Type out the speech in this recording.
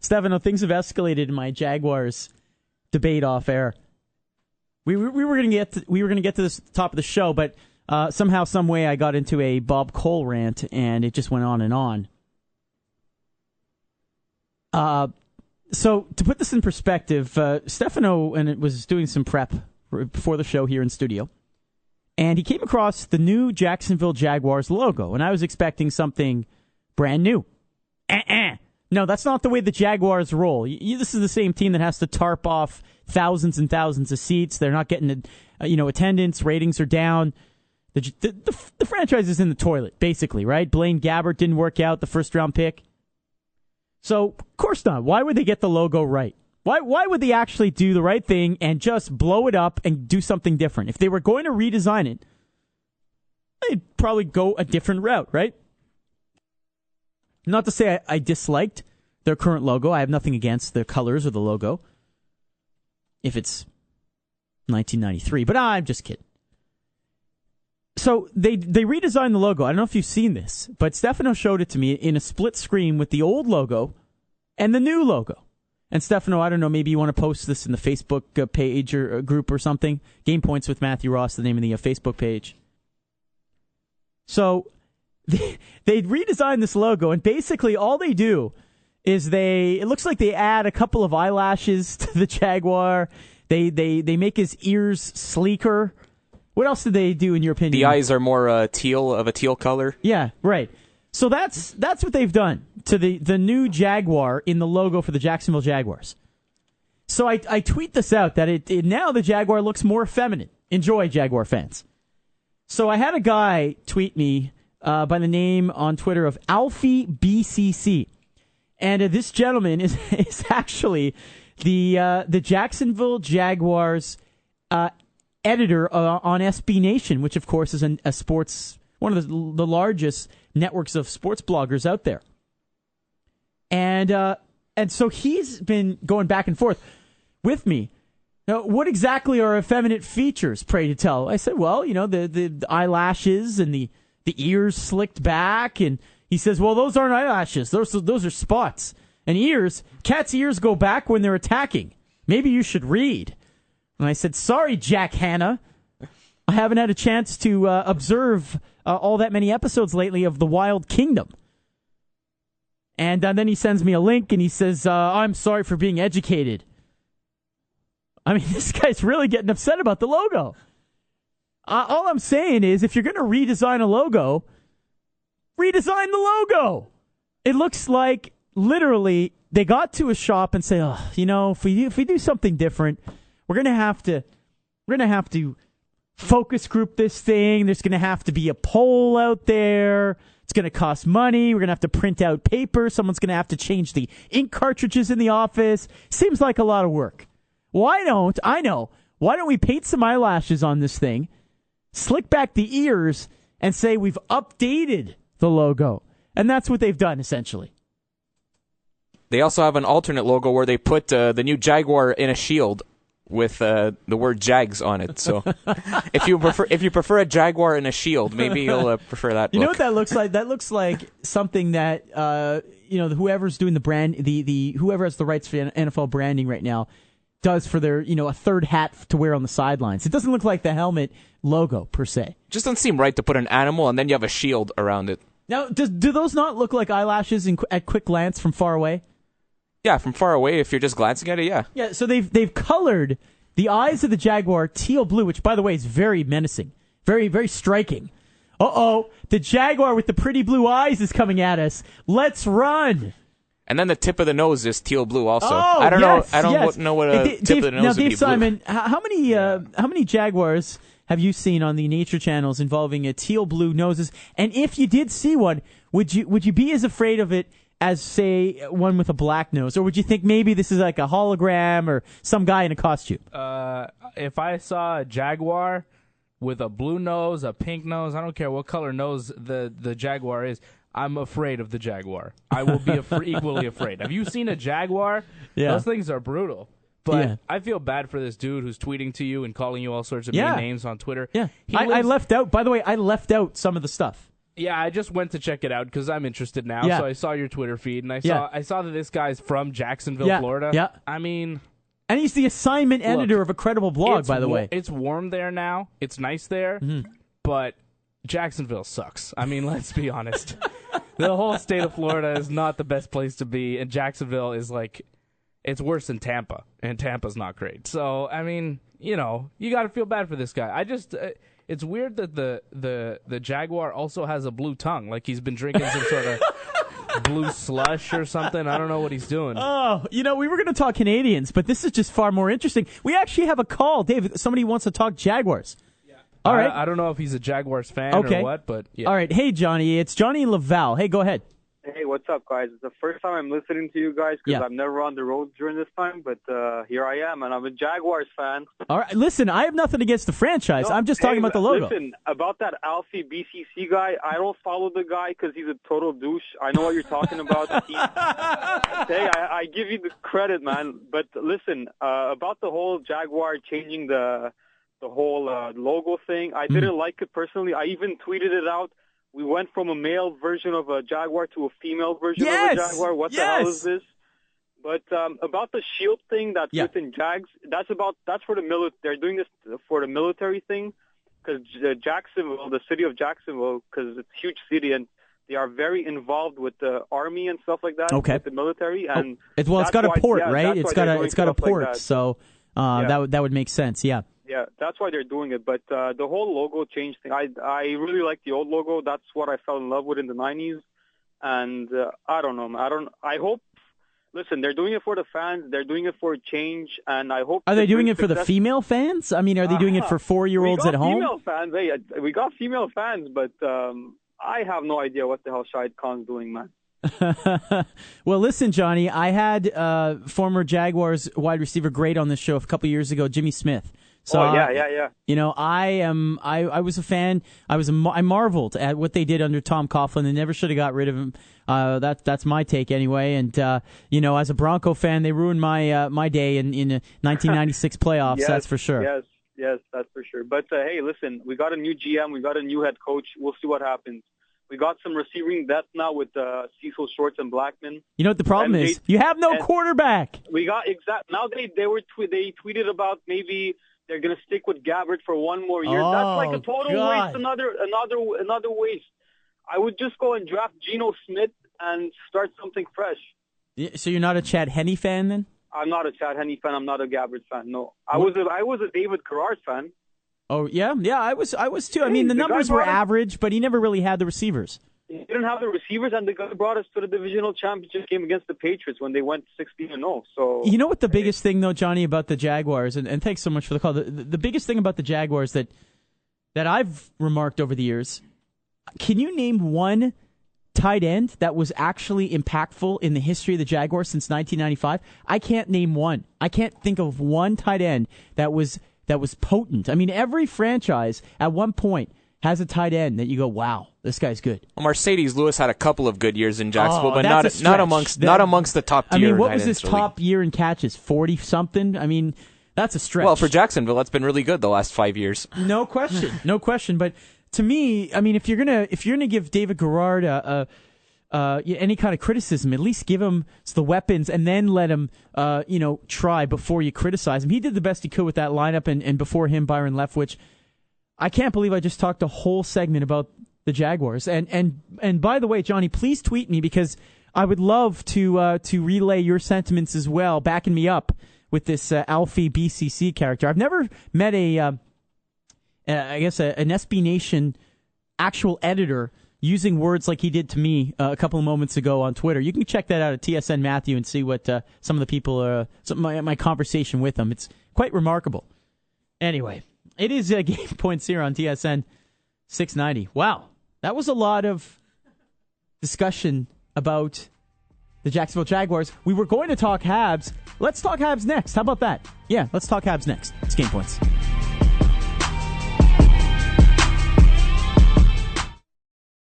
Stefano, things have escalated in my Jaguars debate off air. We were going to get to this top of the show, but somehow, some way, I got into a Bob Cole rant, and it just went on and on. So to put this in perspective, Stefano was doing some prep before the show here in studio, and he came across the new Jacksonville Jaguars logo, and I was expecting something brand new. No, that's not the way the Jaguars roll. This is the same team that has to tarp off thousands and thousands of seats. They're not getting, attendance. Ratings are down. The franchise is in the toilet, basically, right? Blaine Gabbert didn't work out, the first-round pick. So, of course not. Why would they get the logo right? Why would they actually do the right thing and just blow it up and do something different? If they were going to redesign it, they'd probably go a different route, right? Not to say I disliked their current logo. I have nothing against the colors or the logo, if it's 1993. But I'm just kidding. So they redesigned the logo. I don't know if you've seen this, but Stefano showed it to me in a split screen with the old logo and the new logo. And Stefano, I don't know, maybe you want to post this in the Facebook page or group or something. GamePoints with Matthew Ross, the name of the Facebook page. So they redesigned this logo, and basically all they do is it looks like they add a couple of eyelashes to the Jaguar. They make his ears sleeker. What else did they do, in your opinion? The eyes are more teal color. Yeah, right. So that's what they've done to the new Jaguar in the logo for the Jacksonville Jaguars. So I tweet this out, that now the Jaguar looks more feminine. Enjoy, Jaguar fans. So I had a guy tweet me by the name on Twitter of Alfie BCC. And this gentleman is actually the Jacksonville Jaguars editor on SB Nation, which of course is a sports, one of the largest networks of sports bloggers out there. And so he's been going back and forth with me. Now, what exactly are effeminate features, pray to tell? I said, well, the eyelashes and the ears slicked back, and he says, well, those aren't eyelashes. Those are spots. And ears, cats' ears go back when they're attacking. Maybe you should read. And I said, sorry, Jack Hanna. I haven't had a chance to observe all that many episodes lately of The Wild Kingdom. And then he sends me a link, and he says, I'm sorry for being educated. I mean, this guy's really getting upset about the logo. All I'm saying is, if you're going to redesign a logo, redesign the logo. It looks like, literally, they got to a shop and say, if we do something different, we're gonna have to focus group this thing. There's gonna have to be a poll out there. It's gonna cost money. We're gonna have to print out paper. Someone's gonna have to change the ink cartridges in the office. Seems like a lot of work. Why don't we paint some eyelashes on this thing, slick back the ears, and say we've updated the logo? And that's what they've done, essentially. They also have an alternate logo where they put the new Jaguar in a shield with the word Jags on it. So if you prefer a Jaguar in a shield, maybe you'll prefer that. You know what that looks like? That looks like something that whoever's doing the brand, whoever has the rights for NFL branding right now, does for their a third hat to wear on the sidelines. It doesn't look like the helmet logo per se. Just doesn't seem right to put an animal and then you have a shield around it. Now, do those not look like eyelashes at quick glance from far away? Yeah, from far away, if you're just glancing at it, yeah. Yeah, so they've colored the eyes of the Jaguar teal blue, which, by the way, is very menacing, very, very striking. The Jaguar with the pretty blue eyes is coming at us. Let's run. And then the tip of the nose is teal blue also. Oh, I don't know what a tip of the nose now, would Dave be Simon, blue. how many Jaguars have you seen on the nature channels involving teal blue noses? And if you did see one, would you be as afraid of it as, say, one with a black nose? Or would you think maybe this is like a hologram or some guy in a costume? If I saw a Jaguar with a blue nose, a pink nose, I don't care what color nose the Jaguar is, I'm afraid of the Jaguar. I will be equally afraid. Have you seen a Jaguar? Yeah. Those things are brutal. But I feel bad for this dude who's tweeting to you and calling you all sorts of mean names on Twitter. Yeah. I left out, by the way, some of the stuff. Yeah, I just went to check it out because I'm interested now. Yeah. So I saw your Twitter feed, and I Yeah. saw that this guy's from Jacksonville, Yeah. Florida. Yeah. I mean, And he's the assignment editor of a credible blog, by the way. It's warm there now. It's nice there, but Jacksonville sucks. I mean, let's be honest. The whole state of Florida is not the best place to be, and Jacksonville is like, it's worse than Tampa, and Tampa's not great. So, I mean, you got to feel bad for this guy. I just, it's weird that the Jaguar also has a blue tongue, like he's been drinking some sort of blue slush or something. I don't know what he's doing. Oh, we were going to talk Canadians, but this is just far more interesting. We actually have a call. Dave, somebody wants to talk Jaguars. All right. I don't know if he's a Jaguars fan or what, but yeah. All right. Hey, Johnny. It's Johnny in Laval. Hey, go ahead. Hey, what's up, guys? It's the first time I'm listening to you guys because I'm never on the road during this time, but here I am, and I'm a Jaguars fan. All right. Listen, I have nothing against the franchise. I'm just talking about the logo. Listen, about that Alfie BCC guy, I don't follow the guy because he's a total douche. I know what you're talking about. Hey, I give you the credit, man. But listen, about the whole Jaguar changing the whole logo thing, I didn't like it personally. I even tweeted it out. We went from a male version of a Jaguar to a female version of a Jaguar. What the hell is this? But about the shield thing that's within Jags, that's for the military. They're doing this for the military thing because Jacksonville, the city of Jacksonville, because it's a huge city and they are very involved with the army and stuff like that. Okay. With the military and it's got a port, right? It's got a port, like so that would make sense. Yeah. Yeah, that's why they're doing it. But the whole logo change thing, I really like the old logo. That's what I fell in love with in the 90s. And I don't know, man. I hope, listen, they're doing it for the fans. They're doing it for a change. And I hope. Are they doing it for the female fans? I mean, are they doing it for 4-year-olds at home? Female fans. Hey, we got female fans, but I have no idea what the hell Shahid Khan's doing, man. Well, listen, Johnny, I had former Jaguars wide receiver great on this show a couple years ago, Jimmy Smith. So, yeah. I was a fan. I marveled at what they did under Tom Coughlin. They never should have got rid of him. That's my take anyway. And as a Bronco fan, they ruined my day in 1996 playoffs. Yes, that's for sure. Yes, that's for sure. But hey, listen, we got a new GM, we got a new head coach. We'll see what happens. We got some receiving depth now with Cecil Shorts and Blackman. You know what the problem is? You have no quarterback. We got now they tweeted about maybe they're going to stick with Gabbert for one more year. That's like a total waste, another waste. I would just go and draft Geno Smith and start something fresh. So you're not a Chad Henne fan then? I'm not a Chad Henne fan. I'm not a Gabbert fan. No, I was a David Carrard fan. Oh yeah, I was too. I mean, the numbers were average, but he never really had the receivers. He didn't have the receivers, and the guy brought us to the divisional championship game against the Patriots when they went 16-0. So you know what the biggest thing, though, Johnny, about the Jaguars, and thanks so much for the call. The biggest thing about the Jaguars that I've remarked over the years, can you name one tight end that was actually impactful in the history of the Jaguars since 1995? I can't name one. I can't think of one tight end that was potent. I mean, every franchise at one point has a tight end that you go, wow, this guy's good. Well, Mercedes Lewis had a couple of good years in Jacksonville, but not amongst the top tier. I mean, what was his top year in catches? 40 something. I mean, that's a stretch. Well, for Jacksonville, that's been really good the last 5 years. No question. But to me, I mean, if you're gonna give David Garrard any kind of criticism, at least give him the weapons and then let him try before you criticize him. He did the best he could with that lineup, and before him, Byron Leftwich. I can't believe I just talked a whole segment about the Jaguars. And by the way, Johnny, please tweet me because I would love to relay your sentiments as well, backing me up with this Alfie BCC character. I've never met an SB Nation actual editor using words like he did to me a couple of moments ago on Twitter. You can check that out at TSN Matthew and see what some of the people my conversation with them. It's quite remarkable. Anyway, it is Game Points here on TSN 690. Wow, that was a lot of discussion about the Jacksonville Jaguars. We were going to talk Habs. Let's talk Habs next. How about that? Yeah, let's talk Habs next. It's Game Points.